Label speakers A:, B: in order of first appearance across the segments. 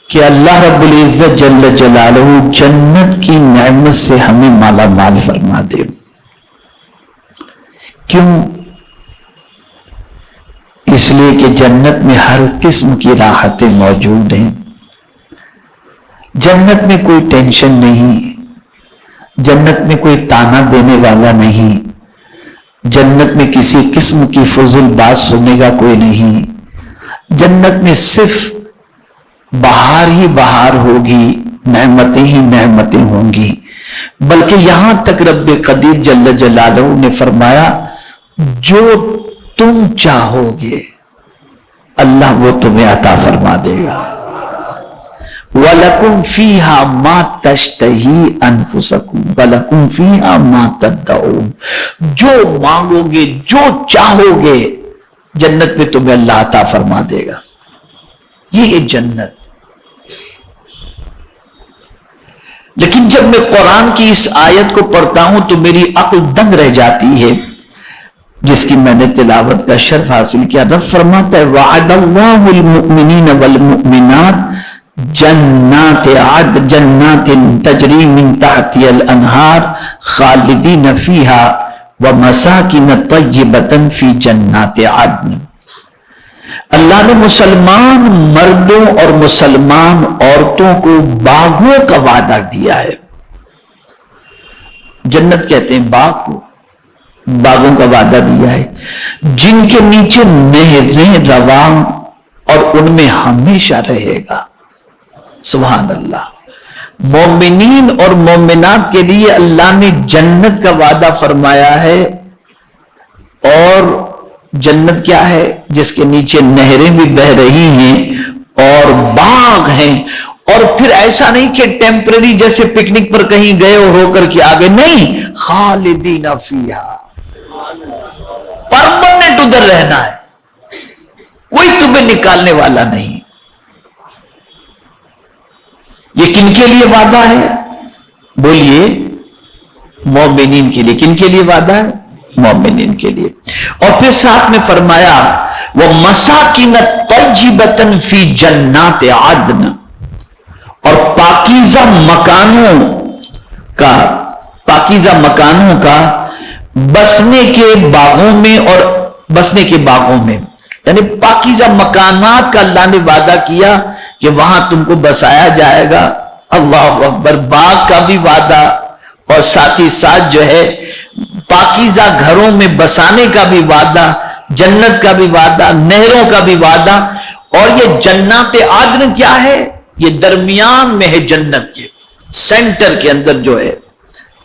A: کہ اللہ رب العزت جل جلالہ جنت کی نعمت سے ہمیں مالا مال فرما دے. کیوں؟ اس لیے کہ جنت میں ہر قسم کی راحتیں موجود ہیں. جنت میں کوئی ٹینشن نہیں، جنت میں کوئی تانا دینے والا نہیں، جنت میں کسی قسم کی فضول بات سننے کا کوئی نہیں. جنت میں صرف بہار ہی بہار ہوگی، نعمتیں ہی نعمتیں ہوں گی. بلکہ یہاں تک رب قدیر جل جلالہ نے فرمایا جو تم چاہو گے اللہ وہ تمہیں عطا فرما دے گا. وَلَكُمْ فِيهَا مَا تَشْتَهِي أَنفُسَكُمْ وَلَكُمْ فِيهَا مَا تَدَّعُونَ. جو مانگو گے، جو چاہو گے، جنت میں تمہیں اللہ عطا فرما دے گا. یہ ہے جنت. لیکن جب میں قرآن کی اس آیت کو پڑھتا ہوں تو میری عقل دنگ رہ جاتی ہے، جس کی میں نے تلاوت کا شرف حاصل کیا. رب فرماتا ہے وعد اللہ المؤمنین والمؤمنات جنات عدن جنات تجری من تحتی الانہار خالدین فیہا ومساکن طیبۃ فی جنات عدن. اللہ نے مسلمان مردوں اور مسلمان عورتوں کو باغوں کا وعدہ دیا ہے. جنت کہتے ہیں باغ کو، باغوں کا وعدہ دیا ہے جن کے نیچے نہریں رواں اور ان میں ہمیشہ رہے گا. سبحان اللہ. مومنین اور مومنات کے لیے اللہ نے جنت کا وعدہ فرمایا ہے. اور جنت کیا ہے؟ جس کے نیچے نہریں بھی بہ رہی ہیں اور باغ ہیں. اور پھر ایسا نہیں کہ ٹیمپرری جیسے پکنک پر کہیں گئے اور ہو کر کے آگے، نہیں، خالدین فیہا، پرماننٹ ادھر رہنا ہے، کوئی تمہیں نکالنے والا نہیں. یہ کن کے لیے وعدہ ہے؟ بولیے. مومنین کے لیے. کن کے لیے وعدہ ہے؟ مومنین کے لیے. اور پھر ساتھ میں فرمایا وَمَسَاكِنَ طَيِّبَةً فِي جَنَّاتِ عَدْنٍ، اور پاکیزہ مکانوں کا بسنے کے باغوں میں، اور بسنے کے باغوں میں، یعنی پاکیزہ مکانات کا اللہ نے وعدہ کیا کہ وہاں تم کو بسایا جائے گا. اللہ اکبر. باغ کا بھی وعدہ اور ساتھ ہی ساتھ جو ہے پاکیزہ گھروں میں بسانے کا بھی وعدہ، جنت کا بھی وعدہ، نہروں کا بھی وعدہ. اور یہ جنات عدن کیا ہے؟ یہ درمیان میں ہے، جنت کے سینٹر کے اندر جو ہے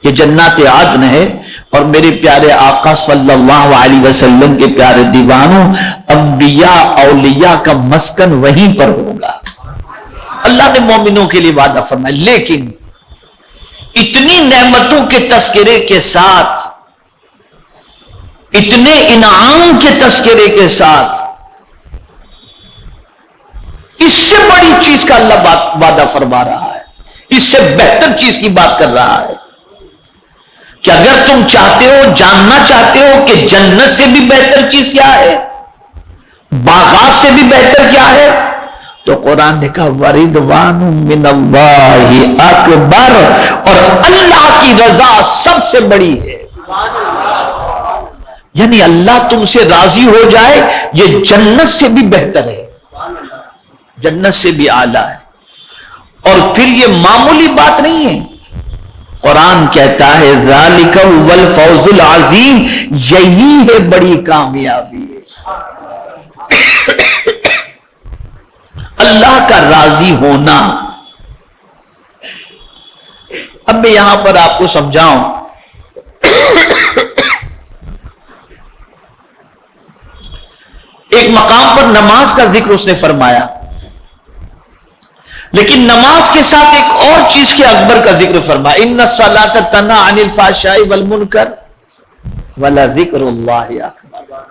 A: یہ جنات عدن ہے. اور میرے پیارے آقا صلی اللہ علیہ وسلم کے پیارے دیوانوں، انبیاء اولیاء کا مسکن وہیں پر ہوگا. اللہ نے مومنوں کے لیے وعدہ فرمایا. لیکن اتنی نعمتوں کے تذکرے کے ساتھ، اتنے انعام کے تذکرے کے ساتھ، اس سے بڑی چیز کا اللہ وعدہ فرما رہا ہے، اس سے بہتر چیز کی بات کر رہا ہے کہ اگر تم چاہتے ہو، جاننا چاہتے ہو کہ جنت سے بھی بہتر چیز کیا ہے، باغات سے بھی بہتر کیا ہے، تو قرآن نے کہا وَرِضْوَانٌ مِّنَ اللَّهِ أَكْبَرُ، اور اللہ کی رضا سب سے بڑی ہے. یعنی اللہ تم سے راضی ہو جائے، یہ جنت سے بھی بہتر ہے، جنت سے بھی اعلیٰ ہے. اور پھر یہ معمولی بات نہیں ہے. قرآن کہتا ہے ذَلِكَ هُوَ الْفَوْزُ الْعَظِيمُ، یہی ہے بڑی کامیابی. اللہ کا راضی ہونا. اب میں یہاں پر آپ کو سمجھاؤں. ایک مقام پر نماز کا ذکر اس نے فرمایا، لیکن نماز کے ساتھ ایک اور چیز کے اکبر کا ذکر فرمایا. ان الصلاۃ تنہی عن الفحشاء والمنکر ولذکر اللہ اکبر.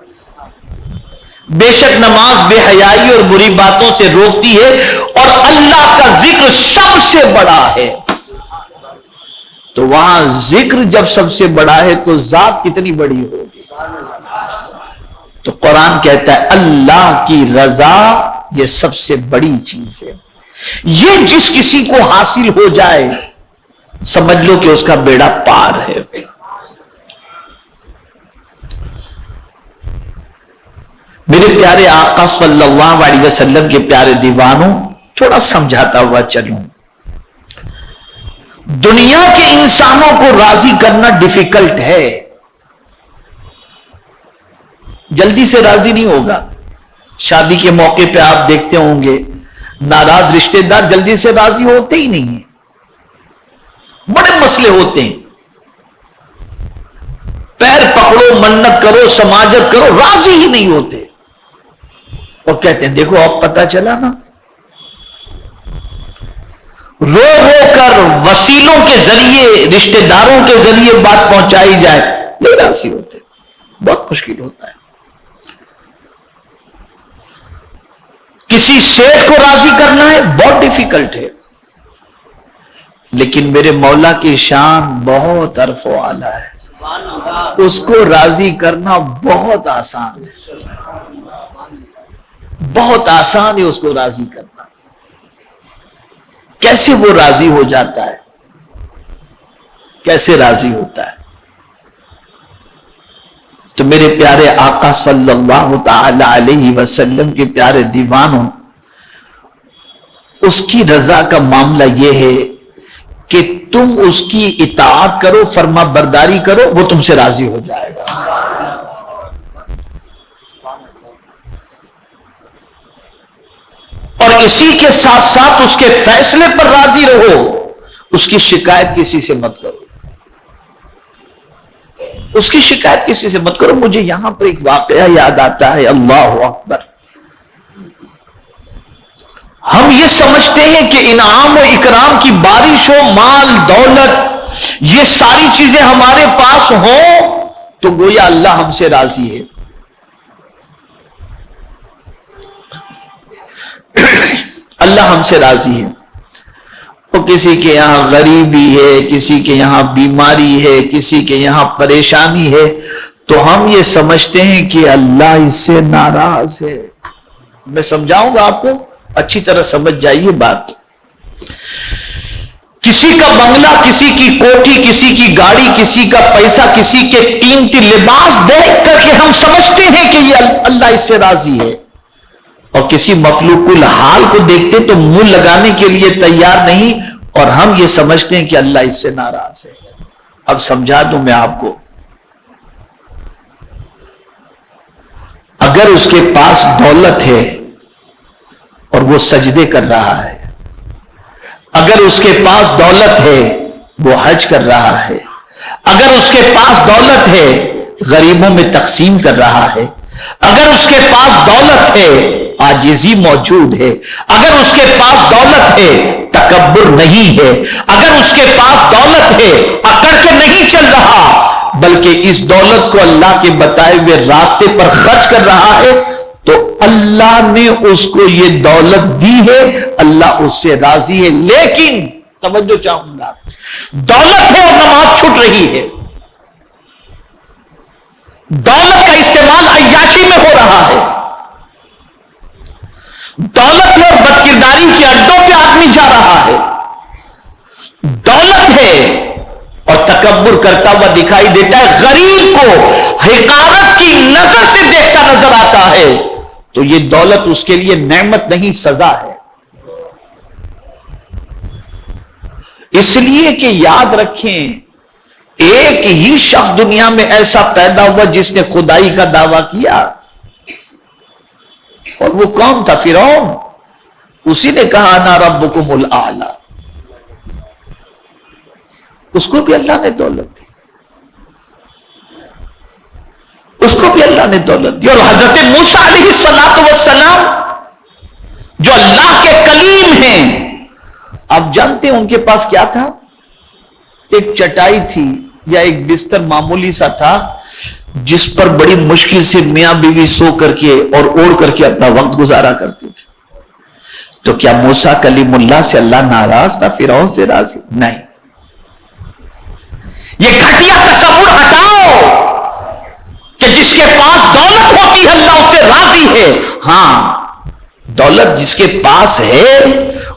A: بے شک نماز بے حیائی اور بری باتوں سے روکتی ہے، اور اللہ کا ذکر سب سے بڑا ہے. تو وہاں ذکر جب سب سے بڑا ہے تو ذات کتنی بڑی ہوگی. تو قرآن کہتا ہے اللہ کی رضا یہ سب سے بڑی چیز ہے. یہ جس کسی کو حاصل ہو جائے سمجھ لو کہ اس کا بیڑا پار ہے. میرے پیارے آقا صلی اللہ علیہ وسلم کے پیارے دیوانوں، تھوڑا سمجھاتا ہوا چلوں. دنیا کے انسانوں کو راضی کرنا ڈیفیکلٹ ہے، جلدی سے راضی نہیں ہوگا. شادی کے موقع پہ آپ دیکھتے ہوں گے ناراض رشتہ دار جلدی سے راضی ہوتے ہی نہیں ہیں، بڑے مسئلے ہوتے ہیں. پیر پکڑو، منت کرو، سماجت کرو، راضی ہی نہیں ہوتے. اور کہتے ہیں دیکھو اب پتہ چلا نا، رو رو کر وسیلوں کے ذریعے، رشتہ داروں کے ذریعے بات پہنچائی جائے، نہیں راضی ہوتے. بہت مشکل ہوتا ہے. کسی سیٹ کو راضی کرنا ہے بہت ڈیفیکلٹ ہے، لیکن میرے مولا کی شان بہت عرف و اعلیٰ ہے، اس کو راضی کرنا بہت آسان ہے. بہت آسان ہے اس کو راضی کرنا. کیسے وہ راضی ہو جاتا ہے، کیسے راضی ہوتا ہے؟ تو میرے پیارے آقا صلی اللہ تعالی علیہ وسلم کے پیارے دیوانوں، اس کی رضا کا معاملہ یہ ہے کہ تم اس کی اطاعت کرو، فرما برداری کرو، وہ تم سے راضی ہو جائے گا. اور اسی کے ساتھ ساتھ اس کے فیصلے پر راضی رہو، اس کی شکایت کسی سے مت کرو. اس کی شکایت کسی سے مت کرو. مجھے یہاں پر ایک واقعہ یاد آتا ہے، اللہ اکبر. ہم یہ سمجھتے ہیں کہ انعام و اکرام کی بارش ہو، مال دولت یہ ساری چیزیں ہمارے پاس ہوں تو گویا اللہ ہم سے راضی ہے. اللہ ہم سے راضی ہے. وہ کسی کے یہاں غریبی ہے، کسی کے یہاں بیماری ہے، کسی کے یہاں پریشانی ہے، تو ہم یہ سمجھتے ہیں کہ اللہ اس سے ناراض ہے. میں سمجھاؤں گا آپ کو، اچھی طرح سمجھ جائیے بات. کسی کا بنگلہ، کسی کی کوٹھی، کسی کی گاڑی، کسی کا پیسہ، کسی کے قیمتی لباس دیکھ کر کے ہم سمجھتے ہیں کہ یہ اللہ اس سے راضی ہے، اور کسی مخلوق الحال کو دیکھتے تو منہ لگانے کے لیے تیار نہیں، اور ہم یہ سمجھتے ہیں کہ اللہ اس سے ناراض ہے. اب سمجھا دوں میں آپ کو، اگر اس کے پاس دولت ہے اور وہ سجدے کر رہا ہے، اگر اس کے پاس دولت ہے وہ حج کر رہا ہے، اگر اس کے پاس دولت ہے غریبوں میں تقسیم کر رہا ہے، اگر اس کے پاس دولت ہے عاجزی موجود ہے، اگر اس کے پاس دولت ہے تکبر نہیں ہے، اگر اس کے پاس دولت ہے اکڑ کے نہیں چل رہا بلکہ اس دولت کو اللہ کے بتائے ہوئے راستے پر خرچ کر رہا ہے، تو اللہ نے اس کو یہ دولت دی ہے، اللہ اس سے راضی ہے. لیکن توجہ چاہوں گا، دولت ہے اور نماز چھوٹ رہی ہے، دولت کا استعمال عیاشی میں ہو رہا ہے، دولت ہے اور بدکرداری کے اڈوں پہ آدمی جا رہا ہے، دولت ہے اور تکبر کرتا ہوا دکھائی دیتا ہے، غریب کو حقارت کی نظر سے دیکھتا نظر آتا ہے، تو یہ دولت اس کے لیے نعمت نہیں سزا ہے. اس لیے کہ یاد رکھیں، ایک ہی شخص دنیا میں ایسا پیدا ہوا جس نے خدائی کا دعویٰ کیا، اور وہ کون تھا؟ فرعون. اسی نے کہا انا ربکم الاعلی. اس کو بھی اللہ نے دولت دی، اس کو بھی اللہ نے دولت دی. اور حضرت موسیٰ علیہ السلام جو اللہ کے کلیم ہیں، آپ جانتے ہیں ان کے پاس کیا تھا؟ ایک چٹائی تھی یا ایک بستر معمولی سا تھا جس پر بڑی مشکل سے میاں بیوی سو کر کے اور اوڑھ کر کے اپنا وقت گزارا کرتے تھے. تو کیا موسیٰ کلیم اللہ سے اللہ ناراض تھا؟ فرعون سے راضی نہیں. یہ گھٹیا تصور ہٹاؤ کہ جس کے پاس دولت ہوتی ہے اللہ اس سے راضی ہے. ہاں، دولت جس کے پاس ہے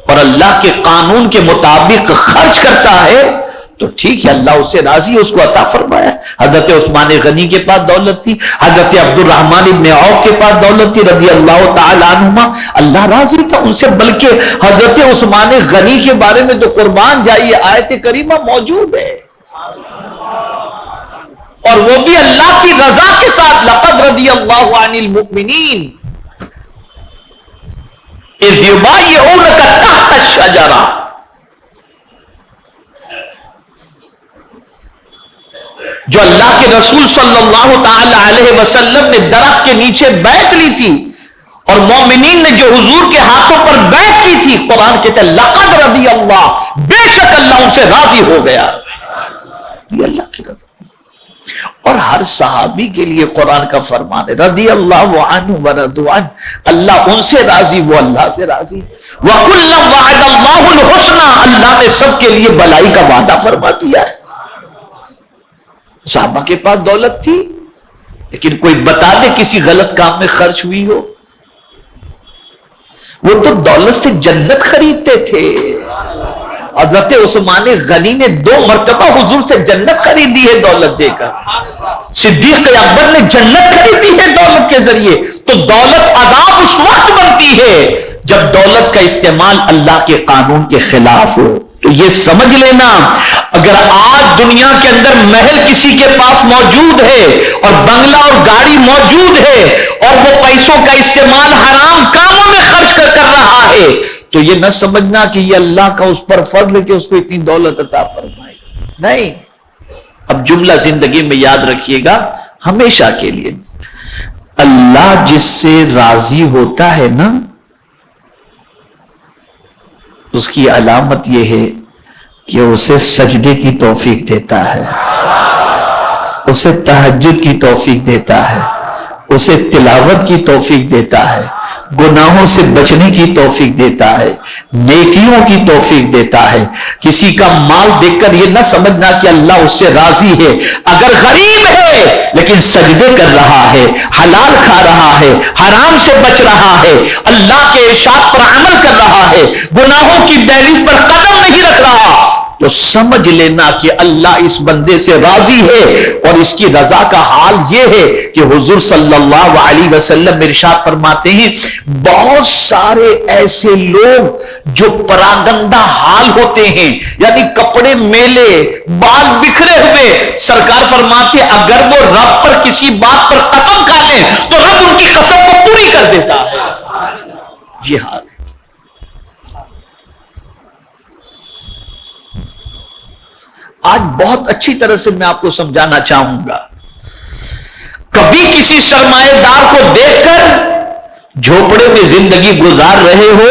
A: اور اللہ کے قانون کے مطابق خرچ کرتا ہے تو ٹھیک ہے، اللہ اس سے راضی ہے، اس کو عطا فرمایا۔ حضرت عثمان غنی کے پاس دولت تھی، حضرت عبد الرحمن ابن عوف کے پاس دولت تھی رضی اللہ تعالی عنہما، اللہ راضی تھا ان سے۔ بلکہ حضرت عثمان غنی کے بارے میں تو قربان جائیے آیت کریمہ موجود ہے، اور وہ بھی اللہ کی رضا کے ساتھ، لقد رضی اللہ عن المؤمنین اذ یبایعونک تحت الشجرہ، جو اللہ کے رسول صلی اللہ تعالی علیہ وسلم نے درخت کے نیچے بیعت لی تھی اور مومنین نے جو حضور کے ہاتھوں پر بیعت کی تھی، قرآن کہتا ہے لقد رضی اللہ، بے شک اللہ ان سے راضی ہو گیا۔ یہ اللہ کی رضا، اور ہر صحابی کے لیے قرآن کا فرمان ہے رضی اللہ عنہ ورضوا عنہ، اللہ ان سے راضی، وہ اللہ سے راضی۔ وَكُلًّا وَعَدَ اللَّهُ الْحُسْنَى، اللہ نے سب کے لیے بھلائی کا وعدہ فرما دیا ہے۔ صحابہ کے پاس دولت تھی، لیکن کوئی بتا دے کسی غلط کام میں خرچ ہوئی ہو؟ وہ تو دولت سے جنت خریدتے تھے۔ حضرت عثمان غنی نے 2 مرتبہ حضور سے جنت خریدی ہے دولت دے کر، صدیق اکبر نے جنت خریدی ہے دولت کے ذریعے۔ تو دولت عذاب اس وقت بنتی ہے جب دولت کا استعمال اللہ کے قانون کے خلاف ہو۔ تو یہ سمجھ لینا، اگر آج دنیا کے اندر محل کسی کے پاس موجود ہے اور بنگلہ اور گاڑی موجود ہے اور وہ پیسوں کا استعمال حرام کاموں میں خرچ کر رہا ہے، تو یہ نہ سمجھنا کہ یہ اللہ کا اس پر فضل ہے کہ اس کو اتنی دولت عطا فرمائے، نہیں۔ اب جملہ زندگی میں یاد رکھیے گا ہمیشہ کے لیے، اللہ جس سے راضی ہوتا ہے نا، اس کی علامت یہ ہے کہ اسے سجدے کی توفیق دیتا ہے، اسے تہجد کی توفیق دیتا ہے، اسے تلاوت کی توفیق دیتا ہے، گناہوں سے بچنے کی توفیق دیتا ہے، نیکیوں کی توفیق دیتا ہے۔ کسی کا مال دیکھ کر یہ نہ سمجھنا کہ اللہ اس سے راضی ہے، اگر غریب ہے لیکن سجدے کر رہا ہے، حلال کھا رہا ہے، حرام سے بچ رہا ہے، اللہ کے ارشاد پر عمل کر رہا ہے، گناہوں کی دہلیز پر قدم نہیں رکھ رہا، تو سمجھ لینا کہ اللہ اس بندے سے راضی ہے۔ اور اس کی رضا کا حال یہ ہے کہ حضور صلی اللہ علیہ وسلم ارشاد فرماتے ہیں، بہت سارے ایسے لوگ جو پراگندہ حال ہوتے ہیں، یعنی کپڑے میلے، بال بکھرے ہوئے، سرکار فرماتے ہیں اگر وہ رب پر کسی بات پر قسم کھا لیں تو رب ان کی قسم کو پوری کر دیتا ہے۔ یہ حال ہے۔ آج بہت اچھی طرح سے میں آپ کو سمجھانا چاہوں گا، کبھی کسی سرمایہ دار کو دیکھ کر جھوپڑے میں زندگی گزار رہے ہو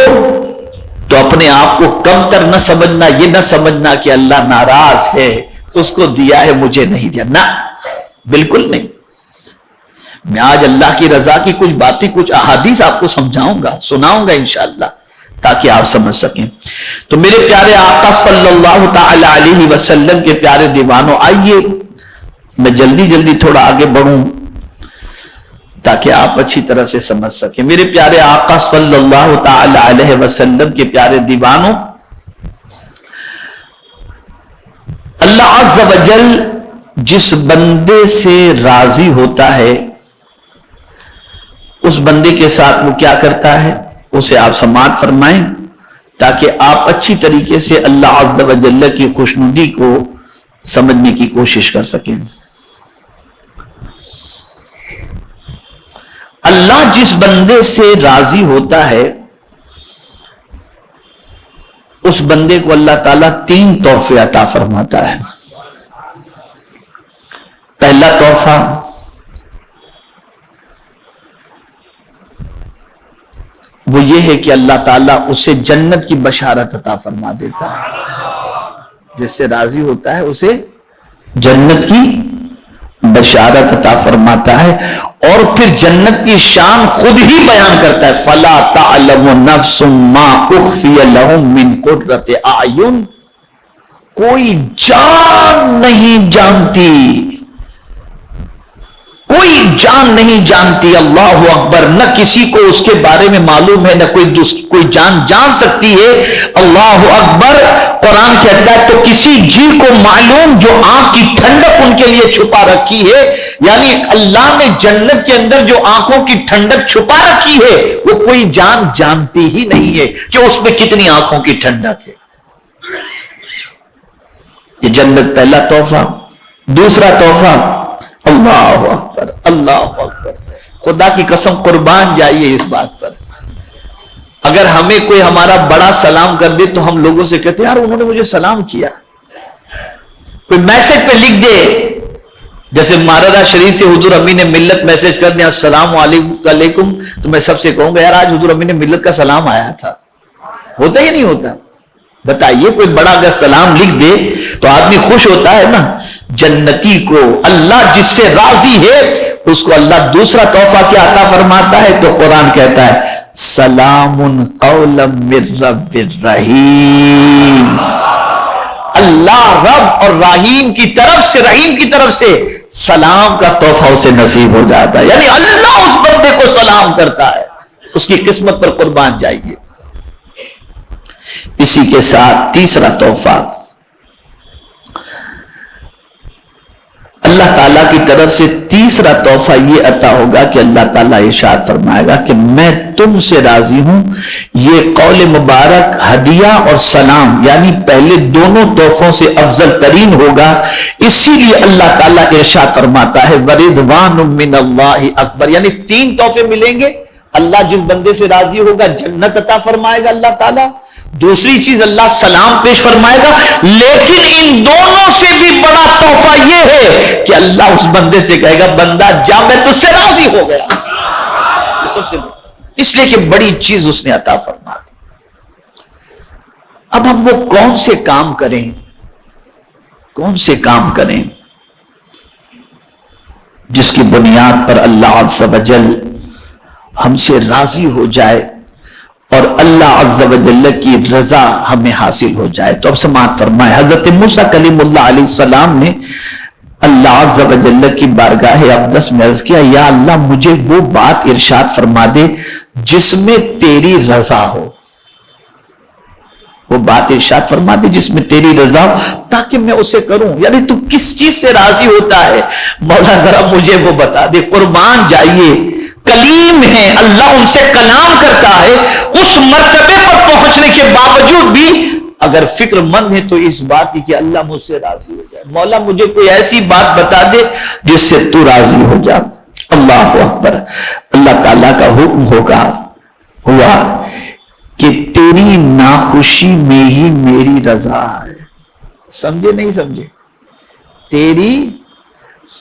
A: تو اپنے آپ کو کم تر نہ سمجھنا، یہ نہ سمجھنا کہ اللہ ناراض ہے، اس کو دیا ہے مجھے نہیں دیا، نہ، بالکل نہیں۔ میں آج اللہ کی رضا کی کچھ باتیں، کچھ احادیث آپ کو سمجھاؤں گا، سناؤں گا انشاءاللہ، تاکہ آپ سمجھ سکیں۔ تو میرے پیارے آقا صلی اللہ تعالی علیہ وسلم کے پیارے دیوانوں، آئیے میں جلدی تھوڑا آگے بڑھوں تاکہ آپ اچھی طرح سے سمجھ سکیں۔ میرے پیارے آقا صلی اللہ تعالی علیہ وسلم کے پیارے دیوانوں، اللہ عز و جل جس بندے سے راضی ہوتا ہے اس بندے کے ساتھ وہ کیا کرتا ہے، اسے آپ سماعت فرمائیں تاکہ آپ اچھی طریقے سے اللہ عز و جل کی خوشنودی کو سمجھنے کی کوشش کر سکیں۔ اللہ جس بندے سے راضی ہوتا ہے اس بندے کو اللہ تعالیٰ 3 تحفے عطا فرماتا ہے۔ پہلا تحفہ وہ یہ ہے کہ اللہ تعالیٰ اسے جنت کی بشارت عطا فرما دیتا ہے، جس سے راضی ہوتا ہے اسے جنت کی بشارت عطا فرماتا ہے، اور پھر جنت کی شان خود ہی بیان کرتا ہے، فَلَا تَعْلَمُ نَفْسٌ مَا أُخْفِيَ لَهُم مِّن قُرَّةِ أَعْيُنٍ، کوئی جان نہیں جانتی، کوئی جان نہیں جانتی، اللہ اکبر، نہ کسی کو اس کے بارے میں معلوم ہے، نہ کوئی جان سکتی ہے، اللہ اکبر۔ قرآن کہتا ہے تو کسی جی کو معلوم جو آنکھ کی ٹھنڈک ان کے لیے چھپا رکھی ہے، یعنی اللہ نے جنت کے اندر جو آنکھوں کی ٹھنڈک چھپا رکھی ہے وہ کوئی جان جانتی ہی نہیں ہے کہ اس میں کتنی آنکھوں کی ٹھنڈک ہے۔ یہ جنت پہلا تحفہ۔ دوسرا تحفہ، اللہ اکبر، اللہ اکبر، خدا کی قسم قربان جائیے اس بات پر۔ اگر ہمیں کوئی ہمارا بڑا سلام کر دے تو ہم لوگوں سے کہتے ہیں یار انہوں نے مجھے سلام کیا۔ کوئی میسج پہ لکھ دے، جیسے ماررہ شریف سے حضور امی نے ملت میسج کر دیا السلام علیکم، تو میں سب سے کہوں گا یار آج حضور امی نے ملت کا سلام آیا تھا۔ ہوتا یا نہیں ہوتا؟ بتائیے، کوئی بڑا اگر سلام لکھ دے تو آدمی خوش ہوتا ہے نا۔ جنتی کو اللہ جس سے راضی ہے اس کو اللہ دوسرا تحفہ کیا عطا فرماتا ہے؟ تو قرآن کہتا ہے سلام قولا من رب الرحیم۔ اللہ رب اور رحیم کی طرف سے سلام کا تحفہ اسے نصیب ہو جاتا ہے، یعنی اللہ اس بندے کو سلام کرتا ہے۔ اس کی قسمت پر قربان جائیے۔ اسی کے ساتھ تیسرا تحفہ اللہ تعالیٰ کی طرف سے، تیسرا تحفہ یہ عطا ہوگا کہ اللہ تعالیٰ ارشاد فرمائے گا کہ میں تم سے راضی ہوں۔ یہ قول مبارک ہدیہ اور سلام یعنی پہلے دونوں تحفوں سے افضل ترین ہوگا، اسی لیے اللہ تعالیٰ ارشاد فرماتا ہے وَرِضْوَانٌ مِّنَ اللَّهِ اکبر، یعنی تین تحفے ملیں گے۔ اللہ جس بندے سے راضی ہوگا جنت عطا فرمائے گا اللہ تعالیٰ، دوسری چیز اللہ سلام پیش فرمائے گا، لیکن ان دونوں سے بھی بڑا تحفہ یہ ہے کہ اللہ اس بندے سے کہے گا بندہ جا میں تجھ سے راضی ہو گیا۔ سب سے اس لیے کہ بڑی چیز اس نے عطا فرما دی۔ اب ہم وہ کون سے کام کریں جس کی بنیاد پر اللہ عز و جل ہم سے راضی ہو جائے اور اللہ عز و جل کی رضا ہمیں حاصل ہو جائے۔ تو اب سماعت فرمائے، حضرت موسیٰ کلیم اللہ علیہ السلام نے اللہ عز و جل کی بارگاہ اقدس میں عرض کیا یا اللہ مجھے وہ بات ارشاد فرما دے جس میں تیری رضا ہو، وہ بات ارشاد فرما دے جس میں تیری رضا ہو تاکہ میں اسے کروں۔ یعنی تو کس چیز سے راضی ہوتا ہے مولا ذرا مجھے وہ بتا دے۔ قربان جائیے، کلیم ہے، اللہ ان سے کلام کرتا ہے، اس مرتبے پر پہنچنے کے باوجود بھی اگر فکر مند ہے تو اس بات کی کہ اللہ مجھ سے راضی ہو جائے، مولا مجھے کوئی ایسی بات بتا دے جس سے تو راضی ہو جا۔ اللہ اکبر، اللہ تعالیٰ کا حکم ہوا کہ تیری ناخوشی میں ہی میری رضا ہے۔ سمجھے نہیں سمجھے؟ تیری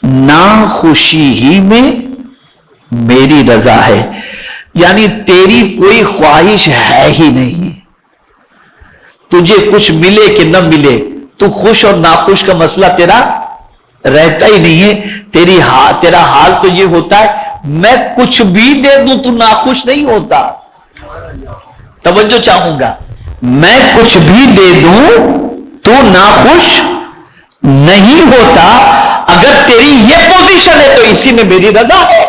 A: ناخوشی ہی میں میری رضا ہے، یعنی تیری کوئی خواہش ہے ہی نہیں، تجھے کچھ ملے کہ نہ ملے تو خوش اور ناخوش کا مسئلہ تیرا رہتا ہی نہیں ہے۔ تیرا حال تو یہ ہوتا ہے میں کچھ بھی دے دوں تو ناخوش نہیں ہوتا۔ توجہ چاہوں گا، میں کچھ بھی دے دوں تو ناخوش نہیں ہوتا۔ اگر تیری یہ پوزیشن ہے تو اسی میں میری رضا ہے،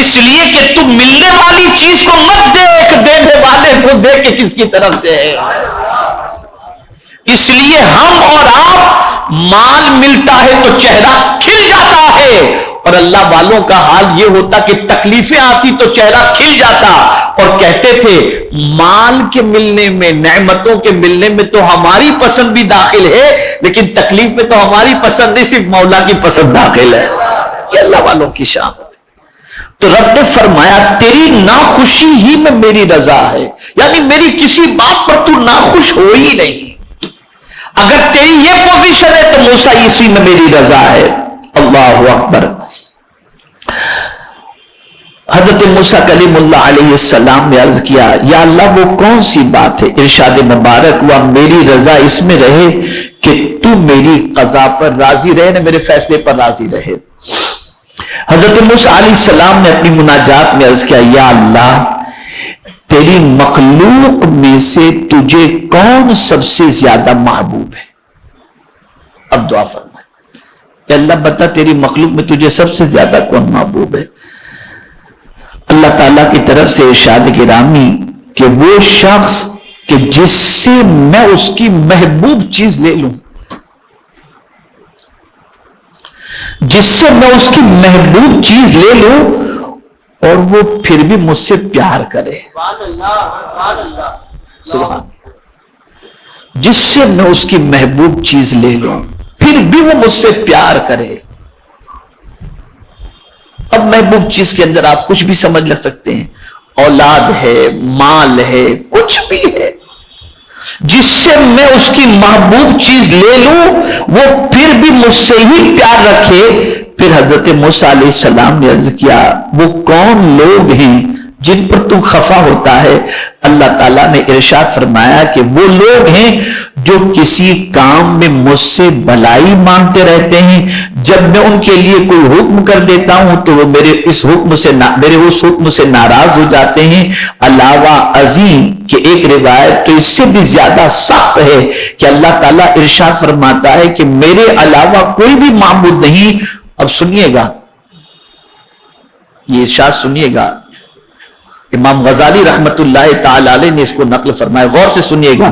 A: اس لیے کہ تم ملنے والی چیز کو مت دیکھ، دینے والے کو دیکھ کہ کس کی طرف سے ہے۔ اس لیے ہم اور آپ، مال ملتا ہے تو چہرہ کھل جاتا ہے، اور اللہ والوں کا حال یہ ہوتا کہ تکلیفیں آتی تو چہرہ کھل جاتا، اور کہتے تھے مال کے ملنے میں، نعمتوں کے ملنے میں تو ہماری پسند بھی داخل ہے، لیکن تکلیف میں تو ہماری پسند نہیں، صرف مولا کی پسند داخل ہے۔ یہ اللہ والوں کی شان۔ تو رب نے فرمایا تیری ناخوشی ہی میں میری رضا ہے، یعنی میری کسی بات پر تو ناخوش ہو ہی نہیں۔ اگر تیری یہ پوزیشن ہے تو موسیٰ اسی میں میری رضا ہے۔ اللہ اکبر۔ حضرت موسیٰ کلیم اللہ علیہ السلام نے عرض کیا یا اللہ وہ کون سی بات ہے؟ ارشاد مبارک ہوا میری رضا اس میں رہے کہ تو میری قضا پر راضی رہے، نہ میرے فیصلے پر راضی رہے۔ حضرت موسیٰ علیہ السلام نے اپنی مناجات میں عرض کیا یا اللہ تیری مخلوق میں سے تجھے کون سب سے زیادہ محبوب ہے؟ اب دعا فرمائے۔ کہ اللہ بتا تیری مخلوق میں تجھے سب سے زیادہ کون محبوب ہے؟ اللہ تعالیٰ کی طرف سے ارشاد گرامی کہ وہ شخص کہ جس سے میں اس کی محبوب چیز لے لوں، جس سے میں اس کی محبوب چیز لے لوں اور وہ پھر بھی مجھ سے پیار کرے، سبحان اللہ، جس سے میں اس کی محبوب چیز لے لوں پھر بھی وہ مجھ سے پیار کرے۔ اب محبوب چیز کے اندر آپ کچھ بھی سمجھ لگ سکتے ہیں، اولاد ہے، مال ہے، کچھ بھی ہے، جس سے میں اس کی محبوب چیز لے لوں وہ پھر بھی مجھ سے ہی پیار رکھے۔ پھر حضرت موسیٰ علیہ السلام نے عرض کیا وہ کون لوگ ہیں جن پر تو خفا ہوتا ہے؟ اللہ تعالیٰ نے ارشاد فرمایا کہ وہ لوگ ہیں جو کسی کام میں مجھ سے بھلائی مانگتے رہتے ہیں، جب میں ان کے لیے کوئی حکم کر دیتا ہوں تو وہ میرے اس حکم سے ناراض ہو جاتے ہیں۔ علاوہ ازیں کہ ایک روایت تو اس سے بھی زیادہ سخت ہے کہ اللہ تعالیٰ ارشاد فرماتا ہے کہ میرے علاوہ کوئی بھی معبود نہیں۔ اب سنیے گا، یہ ارشاد سنیے گا، امام غزالی رحمت اللہ تعالی علیہ نے اس کو نقل فرمایا، غور سے سنیے گا،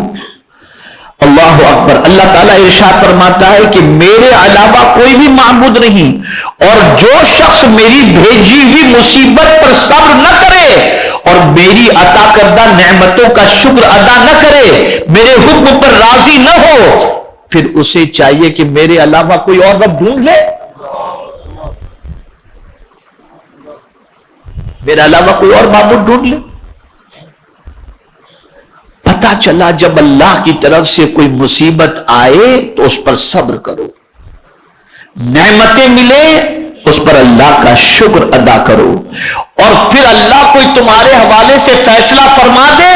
A: اللہ اکبر۔ اللہ تعالیٰ ارشاد فرماتا ہے کہ میرے علاوہ کوئی بھی معبود نہیں، اور جو شخص میری بھیجی ہوئی مصیبت پر صبر نہ کرے اور میری عطا کردہ نعمتوں کا شکر ادا نہ کرے، میرے حکم پر راضی نہ ہو، پھر اسے چاہیے کہ میرے علاوہ کوئی اور رب ڈھونڈ لے، میرے علاوہ کوئی اور معبود ڈھونڈ لے۔ پتا چلا جب اللہ کی طرف سے کوئی مصیبت آئے تو اس پر صبر کرو، نعمتیں ملے اس پر اللہ کا شکر ادا کرو، اور پھر اللہ کوئی تمہارے حوالے سے فیصلہ فرما دے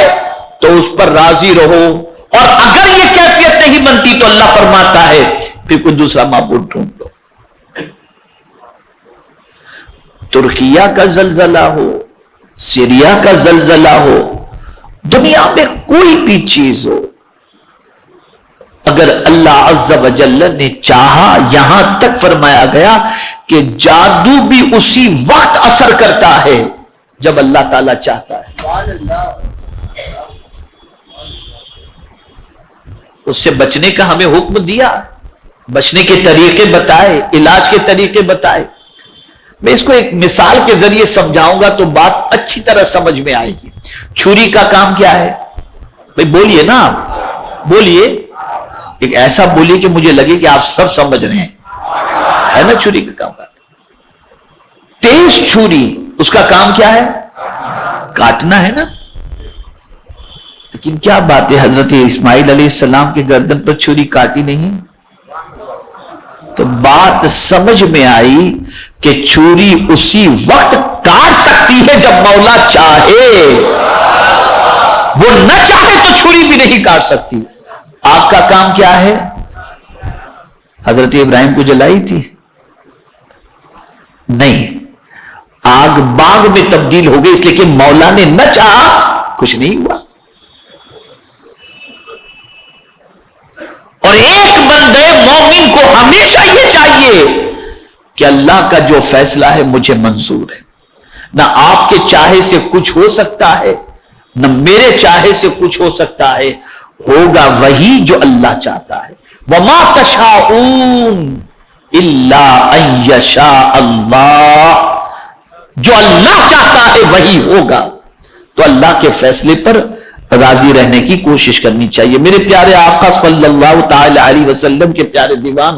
A: تو اس پر راضی رہو، اور اگر یہ کیفیت نہیں بنتی تو اللہ فرماتا ہے پھر کوئی دوسرا معبود ڈھونڈ لو۔ ترکیہ کا زلزلہ ہو، سیریا کا زلزلہ ہو، دنیا میں کوئی بھی چیز ہو، اگر اللہ عز و جل نے چاہا، یہاں تک فرمایا گیا کہ جادو بھی اسی وقت اثر کرتا ہے جب اللہ تعالیٰ چاہتا ہے۔ اس سے بچنے کا ہمیں حکم دیا، بچنے کے طریقے بتائے، علاج کے طریقے بتائے۔ میں اس کو ایک مثال کے ذریعے سمجھاؤں گا تو بات اچھی طرح سمجھ میں آئے گی۔ چھری کا کام کیا ہے بھئی؟ بولیے نا، آپ بولیے، ایک ایسا بولیے کہ مجھے لگے کہ آپ سب سمجھ رہے ہیں، ہے نا؟ چھری کا کام تیز چھری، اس کا کام کیا ہے؟ کاٹنا ہے نا۔ لیکن کیا بات ہے، حضرت اسماعیل علیہ السلام کے گردن پر چھری کاٹی نہیں؟ تو بات سمجھ میں آئی کہ چھری اسی وقت کاٹ سکتی ہے جب مولا چاہے، وہ نہ چاہے تو چھری بھی نہیں کاٹ سکتی۔ آگ کا کام کیا ہے؟ حضرت ابراہیم کو جلائی تھی؟ نہیں، آگ باغ میں تبدیل ہو گئی، اس لیے کہ مولا نے نہ چاہا، کچھ نہیں ہوا۔ اور ایک بندے مومن کو ہمیشہ یہ چاہیے کہ اللہ کا جو فیصلہ ہے مجھے منظور ہے، نہ آپ کے چاہے سے کچھ ہو سکتا ہے، نہ میرے چاہے سے کچھ ہو سکتا ہے، ہوگا وہی جو اللہ چاہتا ہے۔ وَمَا تَشَاءُونَ إِلَّا أَن يَشَاءَ اللَّهُ، جو اللہ چاہتا ہے وہی ہوگا۔ تو اللہ کے فیصلے پر راضی رہنے کی کوشش کرنی چاہیے۔ میرے پیارے آقا صلی اللہ تعالی علیہ وسلم کے پیارے دیوان،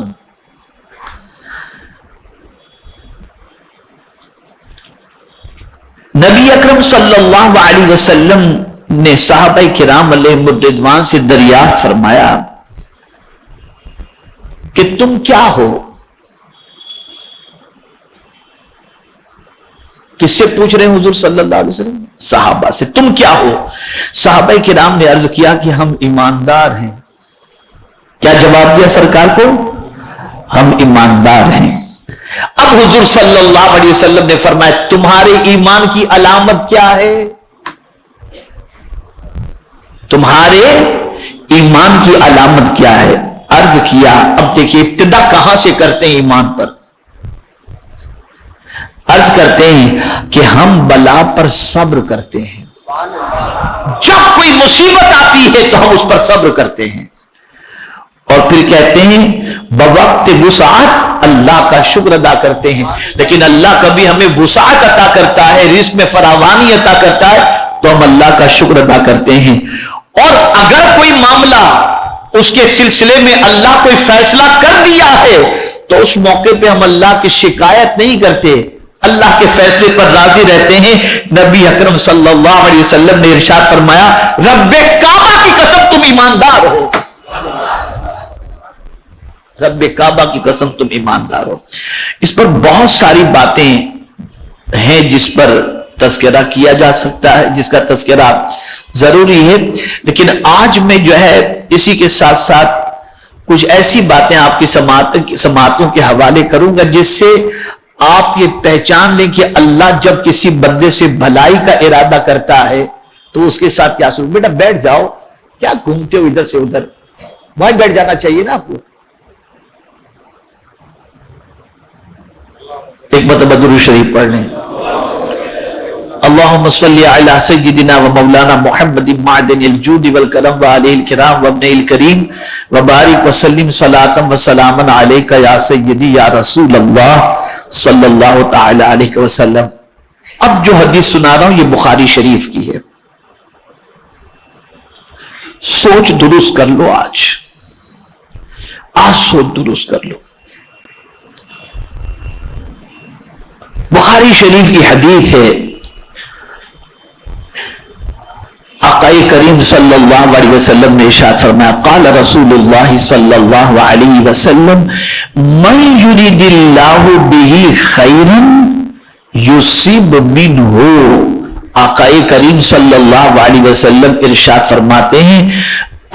A: نبی اکرم صلی اللہ علیہ وسلم نے صحابہ کرام علیہم الرضوان سے دریافت فرمایا کہ تم کیا ہو؟ کس سے پوچھ رہے ہیں حضور صلی اللہ علیہ وسلم؟ صحابہ سے۔ تم کیا ہو؟ صحابہ کرام نے عرض کیا کہ ہم ایماندار ہیں۔ کیا جواب دیا سرکار کو؟ ہم ایماندار ہیں۔ اب حضور صلی اللہ علیہ وسلم نے فرمایا تمہارے ایمان کی علامت کیا ہے؟ تمہارے ایمان کی علامت کیا ہے؟ عرض کیا، اب دیکھیے ابتدا کہاں سے کرتے ہیں ایمان پر، عرض کرتے ہیں کہ ہم بلا پر صبر کرتے ہیں، جب کوئی مصیبت آتی ہے تو ہم اس پر صبر کرتے ہیں، اور پھر کہتے ہیں بوقت وسعت اللہ کا شکر ادا کرتے ہیں۔ لیکن اللہ کبھی ہمیں وسعت عطا کرتا ہے، رزق میں فراوانی عطا کرتا ہے تو ہم اللہ کا شکر ادا کرتے ہیں، اور اگر کوئی معاملہ اس کے سلسلے میں اللہ کوئی فیصلہ کر دیا ہے تو اس موقع پہ ہم اللہ کی شکایت نہیں کرتے، اللہ کے فیصلے پر راضی رہتے ہیں۔ نبی اکرم صلی اللہ علیہ وسلم نے ارشاد فرمایا رب کعبہ کی قسم تم ایماندار ہو، رب کعبہ کی قسم تم ایماندار ہو۔ اس پر بہت ساری باتیں ہیں جس پر تذکرہ کیا جا سکتا ہے، جس کا تذکرہ ضروری ہے، لیکن آج میں جو ہے اسی کے ساتھ ساتھ کچھ ایسی باتیں آپ کی سماعتوں کے حوالے کروں گا جس سے آپ یہ پہچان لیں کہ اللہ جب کسی بندے سے بھلائی کا ارادہ کرتا ہے تو اس کے ساتھ کیا سلوک۔ بیٹا بیٹھ جاؤ، کیا گھومتے ہو ادھر سے ادھر، وہیں بیٹھ جانا چاہیے نا آپ کو۔ ایک مرتبہ درود شریف پڑھ لیں۔ اللہم صلی علی سیدنا و مولانا محمد معدن الجود والکرم وآلہ الکرام وابن الکریم وبارک وسلم صلاۃ و سلاما علیک یا سیدی یا رسول اللہ صلی اللہ تعالی علیہ وسلم۔ اب جو حدیث سنا رہا ہوں یہ بخاری شریف کی ہے، سوچ درست کر لو، آج سوچ درست کر لو۔ بخاری شریف کی حدیث ہے، آقا کریم صلی اللہ علیہ وسلم نے ارشاد فرمایا قال رسول اللہ صلی اللہ علیہ وسلم من یرید اللہ بہ خیرا یصب منہ۔ آقا کریم صلی اللہ علیہ وسلم ارشاد فرماتے ہیں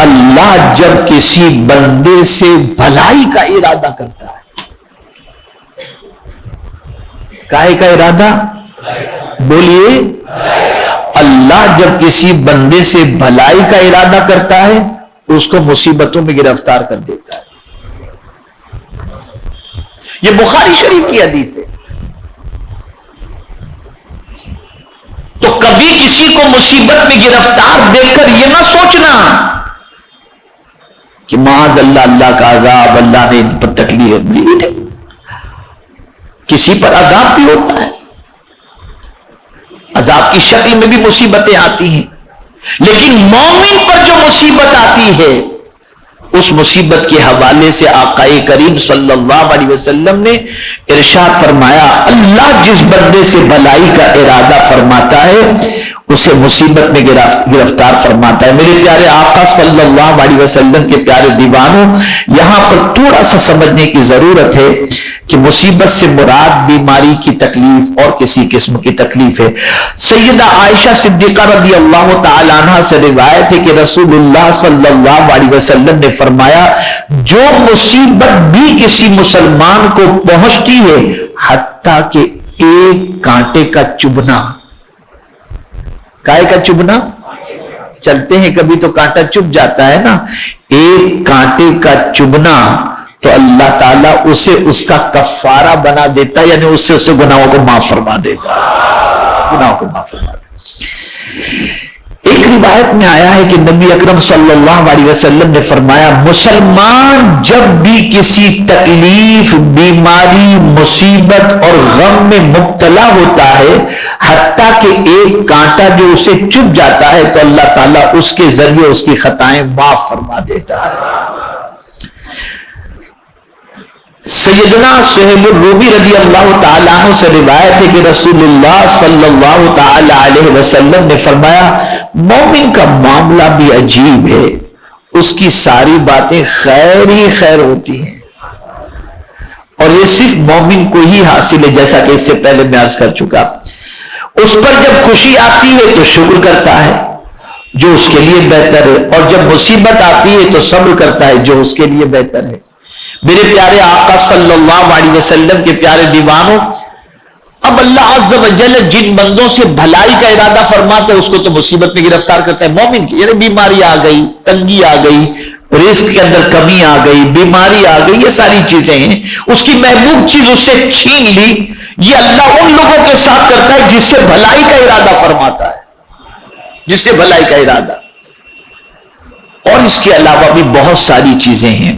A: اللہ جب کسی بندے سے بھلائی کا ارادہ کرتا ہے، کائے کا ارادہ بولیے، اللہ جب کسی بندے سے بھلائی کا ارادہ کرتا ہے اس کو مصیبتوں میں گرفتار کر دیتا ہے۔ یہ بخاری شریف کی حدیث ہے۔ تو کبھی کسی کو مصیبت میں گرفتار دیکھ کر یہ نہ سوچنا کہ معاذ اللہ اللہ کا عذاب، اللہ نے اس پر تکلیف دی۔ کسی پر عذاب بھی ہوتا ہے، عذاب کی شکل میں بھی مصیبتیں آتی ہیں، لیکن مومن پر جو مصیبت آتی ہے اس مصیبت کے حوالے سے آقا کریم صلی اللہ علیہ وسلم نے ارشاد فرمایا اللہ جس بندے سے بھلائی کا ارادہ فرماتا ہے اسے مصیبت میں گرفتار فرماتا ہے۔ میرے پیارے آقا صلی اللہ علیہ وسلم کے پیارے دیوانوں، یہاں پر تھوڑا سا سمجھنے کی ضرورت ہے کہ مصیبت سے مراد بیماری کی تکلیف اور کسی قسم کی تکلیف ہے۔ سیدہ عائشہ صدیقہ رضی اللہ تعالی عنہ سے روایت ہے کہ رسول اللہ صلی اللہ علیہ وسلم نے فرمایا جو مصیبت بھی کسی مسلمان کو پہنچتی ہے حتیٰ کہ ایک کانٹے کا چبھنا، کائے کا چبھنا، چلتے ہیں کبھی تو کانٹا چبھ جاتا ہے نا، ایک کانٹے کا چبھنا تو اللہ تعالیٰ اسے اس کا کفارہ بنا دیتا ہے، یعنی اس سے گناہوں کو معاف فرما دیتا ہے، گناہوں کو معاف فرما دیتا۔ ایک روایت میں آیا ہے کہ نبی اکرم صلی اللہ علیہ وسلم نے فرمایا مسلمان جب بھی کسی تکلیف، بیماری، مصیبت اور غم میں مبتلا ہوتا ہے حتیٰ کہ ایک کانٹا جو اسے چبھ جاتا ہے تو اللہ تعالیٰ اس کے ذریعے اس کی خطائیں معاف فرما دیتا ہے۔ سیدنا سہیل الرومی رضی اللہ تعالیٰ عنہ سے روایت ہے کہ رسول اللہ صلی اللہ تعالیٰ علیہ وسلم نے فرمایا مومن کا معاملہ بھی عجیب ہے، اس کی ساری باتیں خیر ہی خیر ہوتی ہیں، اور یہ صرف مومن کو ہی حاصل ہے، جیسا کہ اس سے پہلے میں عرض کر چکا۔ اس پر جب خوشی آتی ہے تو شکر کرتا ہے جو اس کے لیے بہتر ہے، اور جب مصیبت آتی ہے تو صبر کرتا ہے جو اس کے لیے بہتر ہے۔ میرے پیارے آقا صلی اللہ علیہ وسلم کے پیارے دیوانوں، اب اللہ عز و جل جن بندوں سے بھلائی کا ارادہ فرماتا ہے اس کو تو مصیبت میں گرفتار کرتا ہے۔ مومن کی یعنی بیماری آ گئی، تنگی آ گئی، رزق کے اندر کمی آ گئی، بیماری آ گئی، یہ ساری چیزیں ہیں، اس کی محبوب چیز اس سے چھین لی، یہ اللہ ان لوگوں کے ساتھ کرتا ہے جس سے بھلائی کا ارادہ فرماتا ہے، جس سے بھلائی کا ارادہ۔ اور اس کے علاوہ بھی بہت ساری چیزیں ہیں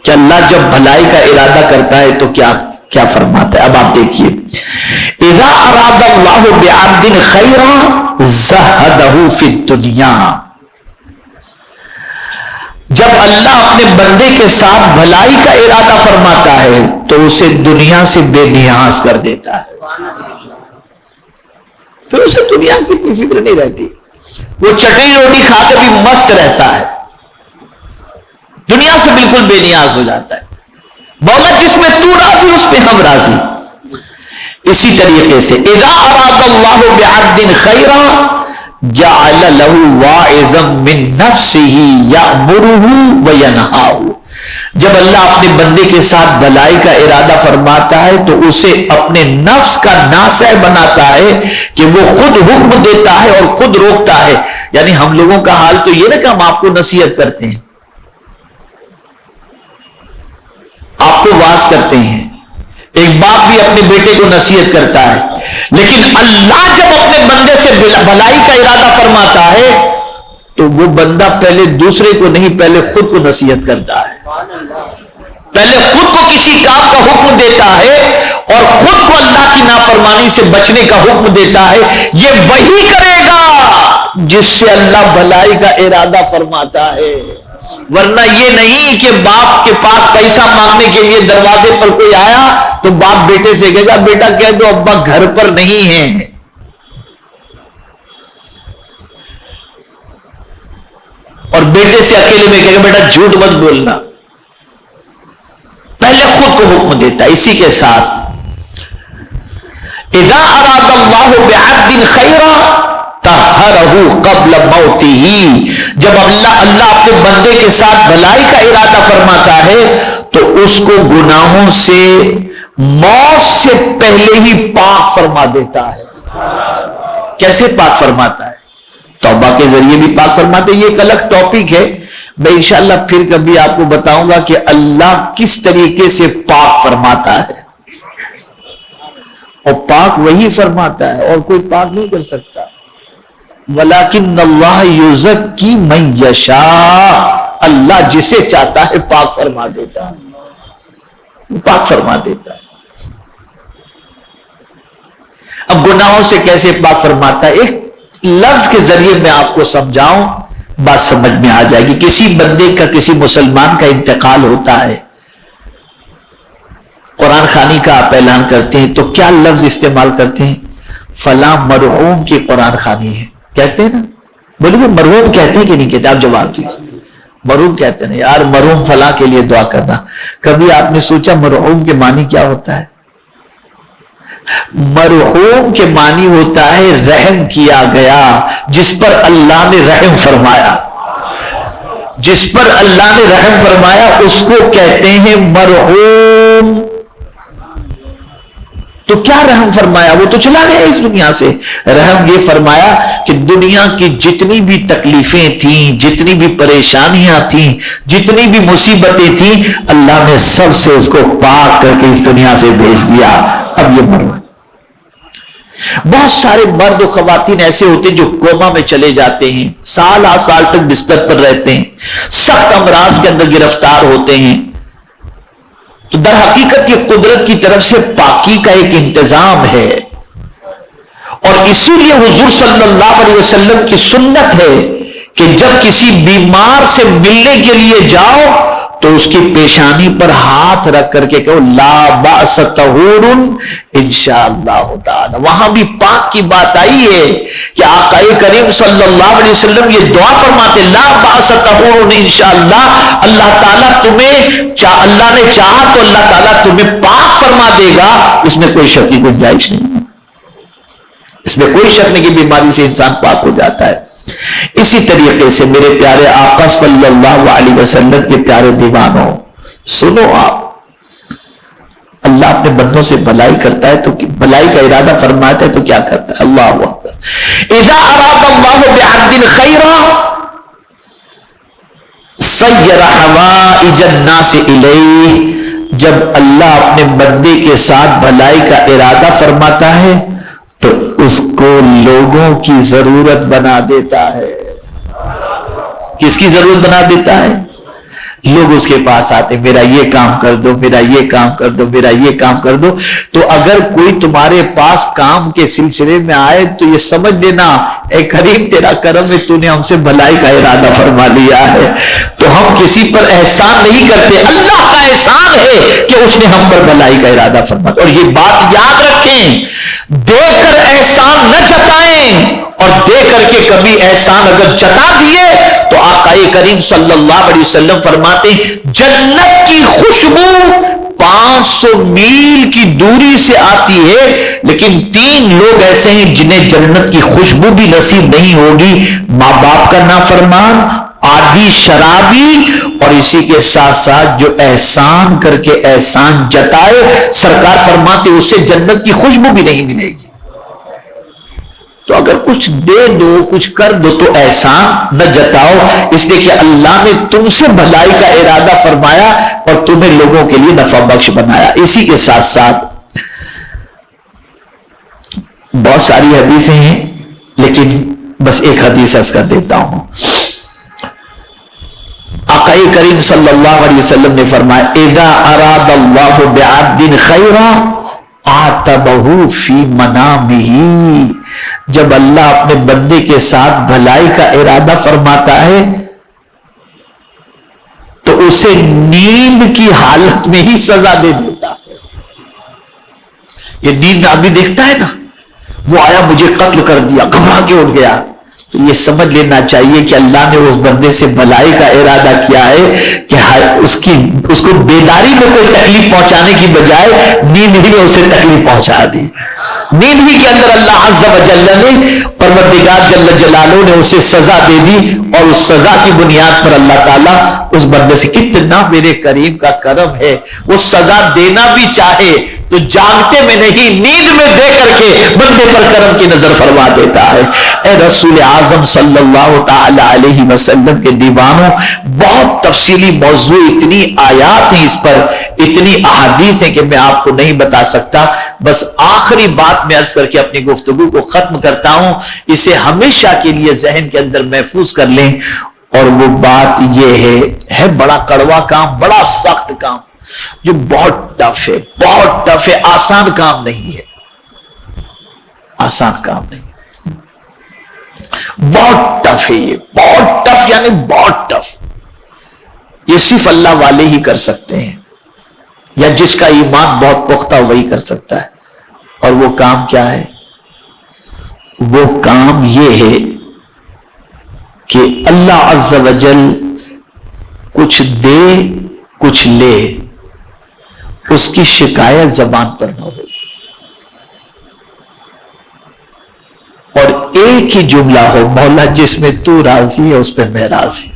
A: کہ اللہ جب بھلائی کا ارادہ کرتا ہے تو کیا فرماتا ہے۔ اب آپ دیکھیے، اذا اراد اللہ بعبد خیرا زہدہ فی الدنیا، جب اللہ اپنے بندے کے ساتھ بھلائی کا ارادہ فرماتا ہے تو اسے دنیا سے بے نیاز کر دیتا ہے، پھر اسے دنیا کی اتنی فکر نہیں رہتی، وہ چٹنی روٹی کھا کے بھی مست رہتا ہے، دنیا سے بالکل بے نیاز ہو جاتا ہے۔ مولا جس میں تو راضی اس میں ہم راضی۔ اسی طریقے سے اذا اراد اللہ بعبد خیرا جعل له واعظا من نفسه یأمره وینہاه، جب اللہ اپنے بندے کے ساتھ بھلائی کا ارادہ فرماتا ہے تو اسے اپنے نفس کا ناصح بناتا ہے کہ وہ خود حکم دیتا ہے اور خود روکتا ہے۔ یعنی ہم لوگوں کا حال تو یہ نا کہ ہم آپ کو نصیحت کرتے ہیں، آپ کو واعظ کرتے ہیں، ایک باپ بھی اپنے بیٹے کو نصیحت کرتا ہے، لیکن اللہ جب اپنے بندے سے بھلائی کا ارادہ فرماتا ہے تو وہ بندہ پہلے دوسرے کو نہیں، پہلے خود کو نصیحت کرتا ہے، پہلے خود کو کسی کام کا حکم دیتا ہے اور خود کو اللہ کی نافرمانی سے بچنے کا حکم دیتا ہے۔ یہ وہی کرے گا جس سے اللہ بھلائی کا ارادہ فرماتا ہے، ورنہ یہ نہیں کہ باپ کے پاس پیسہ مانگنے کے لیے دروازے پر کوئی آیا تو باپ بیٹے سے کہے گا بیٹا کہہ دو ابا گھر پر نہیں ہے، اور بیٹے سے اکیلے میں کہے گا بیٹا جھوٹ مت بولنا، پہلے خود کو حکم دیتا ہے۔ اسی کے ساتھ اذا اراد اللہ بعبد خیرا طہرہ قبل موتہ، جب اللہ اپنے بندے کے ساتھ بھلائی کا ارادہ فرماتا ہے تو اس کو گناہوں سے موت سے پہلے ہی پاک فرما دیتا ہے۔ کیسے پاک فرماتا ہے؟ توبہ کے ذریعے بھی پاک فرماتے ہیں، یہ ایک الگ ٹاپک ہے، میں انشاءاللہ پھر کبھی آپ کو بتاؤں گا کہ اللہ کس طریقے سے پاک فرماتا ہے، اور پاک وہی فرماتا ہے اور کوئی پاک نہیں کر سکتا۔ وَلَكِنَّ اللَّهَ يُزَكِّي مَن يَشَاءُ، اللہ جسے چاہتا ہے پاک فرما دیتا ہے، پاک فرما دیتا ہے۔ اب گناہوں سے کیسے پاک فرماتا ہے؟ ایک لفظ کے ذریعے میں آپ کو سمجھاؤں، بات سمجھ میں آ جائے گی۔ کسی بندے کا، کسی مسلمان کا انتقال ہوتا ہے، قرآن خوانی کا آپ اعلان کرتے ہیں تو کیا لفظ استعمال کرتے ہیں؟ فلاں مرحوم کی قرآن خوانی ہے کہتے ہیں نا، بولے وہ مرحوم کہتے ہیں کہ نہیں کہتے؟ آپ جواب دیجیے۔ مرحوم کہتے ہیں نا، یار مرحوم فلاں کے لیے دعا کرنا۔ کبھی آپ نے سوچا مرحوم کے معنی کیا ہوتا ہے؟ مرحوم کے معنی ہوتا ہے رحم کیا گیا، جس پر اللہ نے رحم فرمایا، جس پر اللہ نے رحم فرمایا اس کو کہتے ہیں مرحوم۔ تو کیا رحم فرمایا؟ وہ تو چلا گیا اس دنیا سے۔ رحم یہ فرمایا کہ دنیا کی جتنی بھی تکلیفیں تھیں، جتنی بھی پریشانیاں تھیں، جتنی بھی مصیبتیں تھیں، اللہ نے سب سے اس کو پاک کر کے اس دنیا سے بھیج دیا۔ اب یہ مرحوم۔ بہت سارے مرد و خواتین ایسے ہوتے ہیں جو کوما میں چلے جاتے ہیں، سال آ سال تک بستر پر رہتے ہیں، سخت امراض کے اندر گرفتار ہوتے ہیں، تو در حقیقت یہ قدرت کی طرف سے پاکی کا ایک انتظام ہے، اور اسی لیے حضور صلی اللہ علیہ وسلم کی سنت ہے کہ جب کسی بیمار سے ملنے کے لیے جاؤ تو اس کی پیشانی پر ہاتھ رکھ کر کے کہو لا باس طہور انشاءاللہ تعالی۔ وہاں بھی پاک کی بات آئی ہے کہ آقا کریم صلی اللہ علیہ وسلم یہ دعا فرماتے لا باس طہور انشاءاللہ، اللہ تعالیٰ تمہیں اللہ نے چاہا تو اللہ تعالیٰ تمہیں پاک فرما دے گا۔ اس میں کوئی شک کی گنجائش نہیں، اس میں کوئی شک نہیں کہ بیماری سے انسان پاک ہو جاتا ہے۔ اسی طریقے سے میرے پیارے آقا صلی اللہ علیہ وسلم کے پیارے دیوانوں، سنو آپ، اللہ اپنے بندوں سے بھلائی کرتا ہے تو بھلائی کا ارادہ فرماتا ہے تو کیا کرتا ہے؟ اللہ اکبر۔ اذا اراد اللہ بعبد خیرا سیر حوائج الناس الیہ، جب اللہ اپنے بندے کے ساتھ بھلائی کا ارادہ فرماتا ہے تو اس کو لوگوں کی ضرورت بنا دیتا ہے۔ کس کی ضرورت بنا دیتا ہے؟ لوگ اس کے پاس آتے، میرا یہ کام کر دو، میرا یہ کام کر دو، میرا یہ کام کر دو۔ تو اگر کوئی تمہارے پاس کام کے سلسلے میں آئے تو یہ سمجھ لینا اے کریم تیرا کرم ہے، تو نے ہم سے بھلائی کا ارادہ فرما لیا ہے۔ تو ہم کسی پر احسان نہیں کرتے، اللہ کا احسان ہے کہ اس نے ہم پر بھلائی کا ارادہ فرما دیا۔ اور یہ بات یاد رکھیں، دے کر احسان نہ جتائیں، اور دے کر کے کبھی احسان اگر جتا دیے تو آقا کریم صلی اللہ علیہ وسلم فرماتے ہیں جنت کی خوشبو 500 میل کی دوری سے آتی ہے، لیکن 3 لوگ ایسے ہیں جنہیں جنت کی خوشبو بھی نصیب نہیں ہوگی، ماں باپ کا نافرمان، عادی شرابی، اور اسی کے ساتھ ساتھ جو احسان کر کے احسان جتائے، سرکار فرماتے اسے جنت کی خوشبو بھی نہیں ملے گی۔ تو اگر کچھ دے دو، کچھ کر دو تو احسان نہ جتاؤ، اس لیے کہ اللہ نے تم سے بھلائی کا ارادہ فرمایا اور تمہیں لوگوں کے لیے نفع بخش بنایا۔ اسی کے ساتھ ساتھ بہت ساری حدیثیں ہیں، لیکن بس ایک حدیث عرض کر دیتا ہوں۔ آقا کریم صلی اللہ علیہ وسلم نے فرمایا اذا اراد اللہ بعبد خیرا عاتبہ فی منامہ، جب اللہ اپنے بندے کے ساتھ بھلائی کا ارادہ فرماتا ہے تو اسے نیند کی حالت میں ہی سزا دے دیتا ہے۔ یہ نیند آدمی دیکھتا ہے نا، وہ آیا مجھے قتل کر دیا، گھبرا کے اٹھ گیا، تو یہ سمجھ لینا چاہیے کہ اللہ نے اس بندے سے بھلائی کا ارادہ کیا ہے کہ اس کو بیداری میں کوئی تکلیف پہنچانے کی بجائے نیند ہی میں اسے تکلیف پہنچا دی۔ نیند ہی کے اندر اللہ عز و جل نے، پروردگار جل جلالہ نے اسے سزا دے دی، اور اس سزا کی بنیاد پر اللہ تعالیٰ اس بندے سے، کتنا میرے کریم کا کرم ہے، وہ سزا دینا بھی چاہے تو جاگتے میں نہیں، نیند میں دے کر کے بندے پر کرم کی نظر فرما دیتا ہے۔ اے رسول اعظم صلی اللہ تعالی علیہ وسلم کے دیوانوں، بہت تفصیلی موضوع، اتنی آیات ہیں اس پر، اتنی احادیث ہیں کہ میں آپ کو نہیں بتا سکتا۔ بس آخری بات میں عرض کر کے اپنی گفتگو کو ختم کرتا ہوں، اسے ہمیشہ کے لیے ذہن کے اندر محفوظ کر لیں، اور وہ بات یہ ہے بڑا کڑوا کام، بڑا سخت کام، جو بہت ٹف ہے، بہت ٹف ہے، آسان کام نہیں ہے، آسان کام نہیں، بہت ٹف ہے، یہ بہت ٹف، یعنی بہت ٹف، یہ صرف اللہ والے ہی کر سکتے ہیں، یا جس کا ایمان بہت پختہ وہی کر سکتا ہے۔ اور وہ کام کیا ہے؟ وہ کام یہ ہے کہ اللہ عز و جل کچھ دے کچھ لے، اس کی شکایت زبان پر نہ ہو، اور ایک ہی جملہ ہو، مولا جس میں تو راضی ہے اس پہ میں راضی۔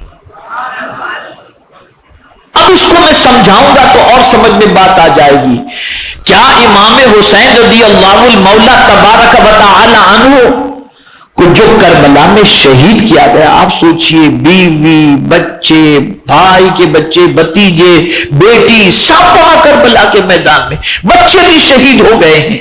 A: اب اس کو میں سمجھاؤں گا تو اور سمجھ میں بات آ جائے گی۔ کیا امام حسین رضی اللہ المولا تبارک و تعالی عنہ کو جو کربلا میں شہید کیا گیا، آپ سوچئے، بیوی، بچے، بھائی کے بچے، بھتیجے، بیٹی، سب وہاں کربلا کے میدان میں، بچے بھی شہید ہو گئے ہیں،